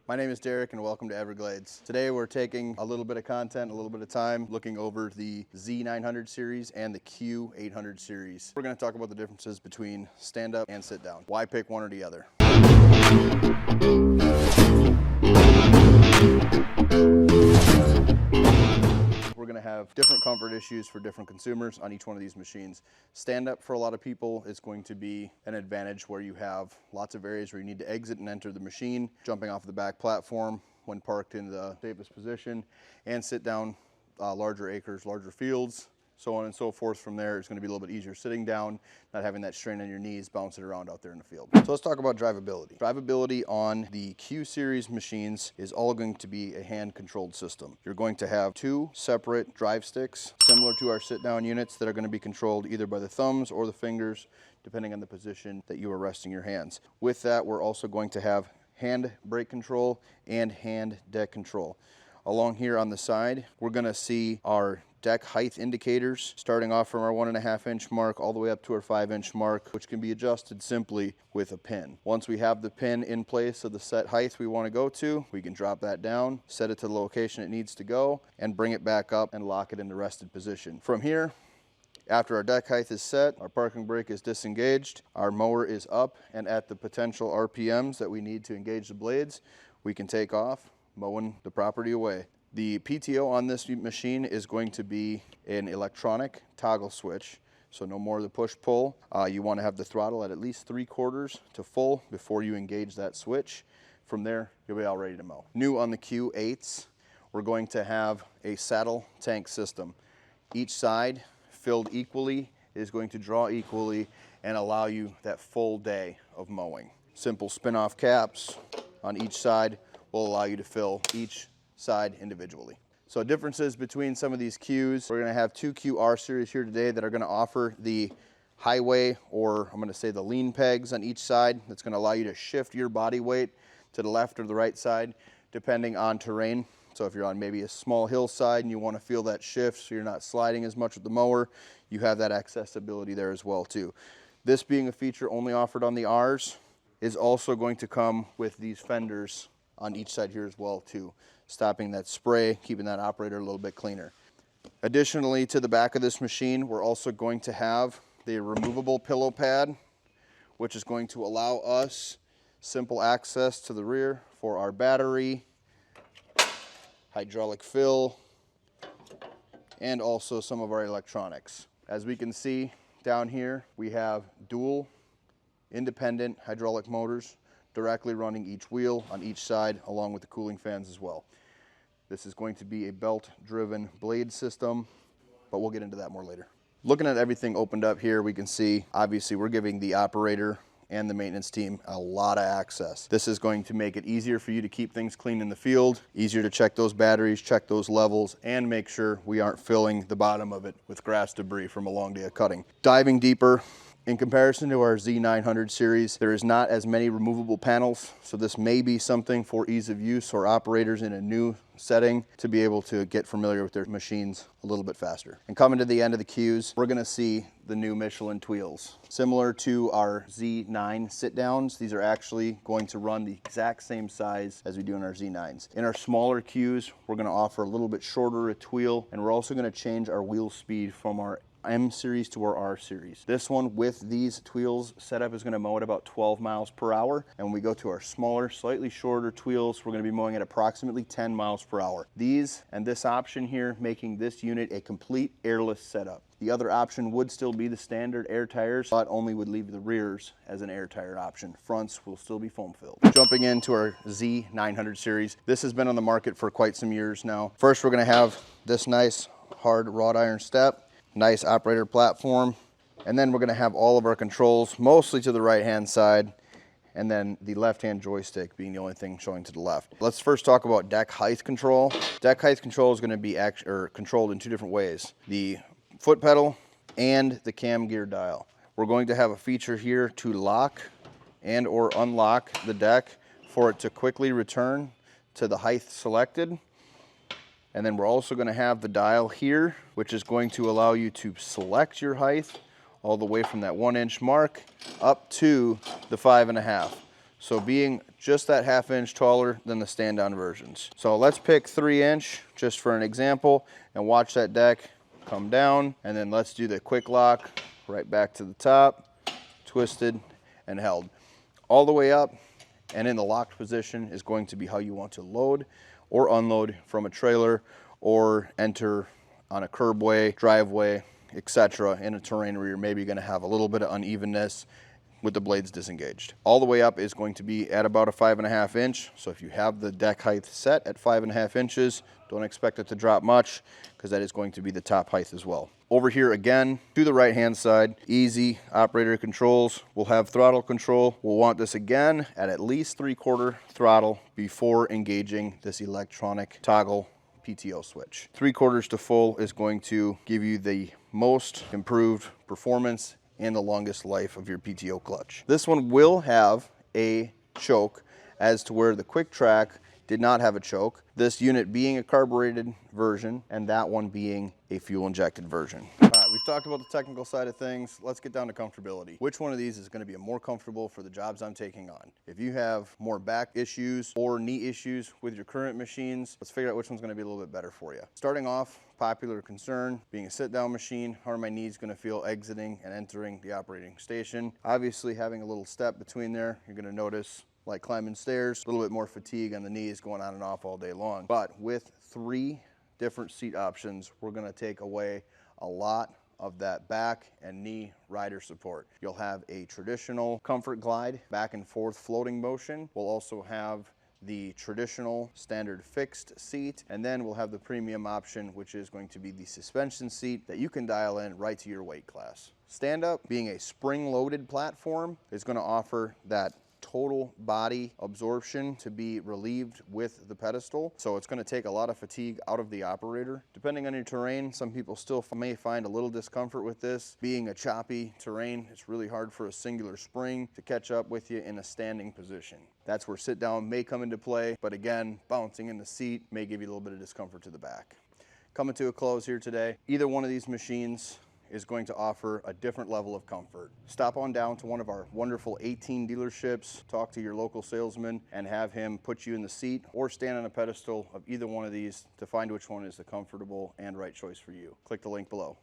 My name is Derek and welcome to Everglades. Today we're taking a little bit of content, a little bit of time, looking over the Z900 series and the Q800 series. We're going to talk about the differences between stand up and sit down. Why pick one or the other? We're going to have different comfort issues for different consumers on each one of these machines. Stand up for a lot of people is going to be an advantage where you have lots of areas where you need to exit and enter the machine, jumping off the back platform when parked in the safest position, and sit down, larger acres, larger fields, so on and so forth. From there, it's going to be a little bit easier sitting down, not having that strain on your knees, bouncing around out there in the field. So let's talk about drivability. Drivability on the Q series machines is all going to be a hand-controlled system. You're going to have two separate drive sticks, similar to our sit-down units, that are going to be controlled either by the thumbs or the fingers, depending on the position that you are resting your hands. With that, we're also going to have hand brake control and hand deck control. Along here on the side, we're going to see our deck height indicators, starting off from our 1.5 inch mark all the way up to our 5 inch mark, which can be adjusted simply with a pin. Once we have the pin in place of the set height we want to go to, we can drop that down, set it to the location it needs to go, and bring it back up and lock it in the rested position. From here, after our deck height is set, our parking brake is disengaged, our mower is up and at the potential RPMs that we need to engage the blades, we can take off, mowing the property away. The PTO on this machine is going to be an electronic toggle switch, so no more of the push-pull. You want to have the throttle at least 3/4 to full before you engage that switch. From there, you'll be all ready to mow. New on the Q8s, we're going to have a saddle tank system. Each side filled equally is going to draw equally and allow you that full day of mowing. Simple spin-off caps on each side will allow you to fill each side individually. So differences between some of these Qs, we're going to have two QR series here today that are going to offer the highway, or I'm going to say the lean pegs on each side. That's going to allow you to shift your body weight to the left or the right side depending on terrain. So if you're on maybe a small hillside and you want to feel that shift so you're not sliding as much with the mower, you have that accessibility there as well too. This being a feature only offered on the Rs is also going to come with these fenders on each side here as well too, stopping that spray, keeping that operator a little bit cleaner. Additionally, to the back of this machine, we're also going to have the removable pillow pad, which is going to allow us simple access to the rear for our battery, hydraulic fill, and also some of our electronics. As we can see down here, we have dual independent hydraulic motors directly running each wheel on each side, along with the cooling fans as well. This is going to be a belt-driven blade system, but we'll get into that more later. Looking at everything opened up here, we can see, obviously, we're giving the operator and the maintenance team a lot of access. This is going to make it easier for you to keep things clean in the field, easier to check those batteries, check those levels, and make sure we aren't filling the bottom of it with grass debris from a long day of cutting. Diving deeper, in comparison to our Z900 series, there is not as many removable panels, so this may be something for ease of use or operators in a new setting to be able to get familiar with their machines a little bit faster. And coming to the end of the Qs, we're going to see the new Michelin Tweels. Similar to our Z9 sit-downs, these are actually going to run the exact same size as we do in our Z9s. In our smaller Qs, we're going to offer a little bit shorter a tweel, and we're also going to change our wheel speed from our M series to our R series. This one with these tweels setup is going to mow at about 12 miles per hour. And when we go to our smaller, slightly shorter tweels, we're going to be mowing at approximately 10 miles per hour. These and this option here making this unit a complete airless setup. The other option would still be the standard air tires, but only would leave the rears as an air tire option. Fronts will still be foam filled. Jumping into our Z900 series, this has been on the market for quite some years now. First, we're going to have this nice hard wrought iron step, nice operator platform, and then we're going to have all of our controls mostly to the right hand side, and then the left hand joystick being the only thing showing to the left. Let's first talk about deck height control. Deck height control is going to be controlled in two different ways: the foot pedal and the cam gear dial. We're going to have a feature here to lock and or unlock the deck for it to quickly return to the height selected. And then we're also going to have the dial here, which is going to allow you to select your height all the way from that 1 inch mark up to the 5.5. So being just that ½ inch taller than the stand-on versions. So let's pick 3 inch just for an example and watch that deck come down, and then let's do the quick lock right back to the top, twisted and held. All the way up and in the locked position is going to be how you want to load or unload from a trailer or enter on a curbway, driveway, etc. in a terrain where you're maybe going to have a little bit of unevenness with the blades disengaged. All the way up is going to be at about a 5½ inch. So if you have the deck height set at 5½ inches, don't expect it to drop much because that is going to be the top height as well. Over here again, to the right hand side, easy operator controls. We'll have throttle control. We'll want this again at least 3/4 throttle before engaging this electronic toggle PTO switch. 3/4 to full is going to give you the most improved performance and the longest life of your PTO clutch. This one will have a choke, as to where the Quick Track did not have a choke, this unit being a carbureted version and that one being a fuel injected version. All right, we've talked about the technical side of things. Let's get down to comfortability. Which one of these is going to be more comfortable for the jobs I'm taking on? If you have more back issues or knee issues with your current machines, let's figure out which one's going to be a little bit better for you. Starting off, popular concern, being a sit-down machine, how are my knees going to feel exiting and entering the operating station? Obviously, having a little step between there, you're going to notice, like climbing stairs, a little bit more fatigue on the knees going on and off all day long. But with 3 different seat options, we're going to take away a lot of that back and knee rider support. You'll have a traditional comfort glide, back and forth floating motion. We'll also have the traditional standard fixed seat, and then we'll have the premium option, which is going to be the suspension seat that you can dial in right to your weight class. Stand up, being a spring-loaded platform, is going to offer that total body absorption to be relieved with the pedestal. So it's going to take a lot of fatigue out of the operator. Depending on your terrain, some people still may find a little discomfort with this. Being a choppy terrain, it's really hard for a singular spring to catch up with you in a standing position. That's where sit down may come into play, but again, bouncing in the seat may give you a little bit of discomfort to the back. Coming to a close here today, either one of these machines is going to offer a different level of comfort. Stop on down to one of our wonderful 18 dealerships, talk to your local salesman, and have him put you in the seat or stand on a pedestal of either one of these to find which one is the comfortable and right choice for you. Click the link below.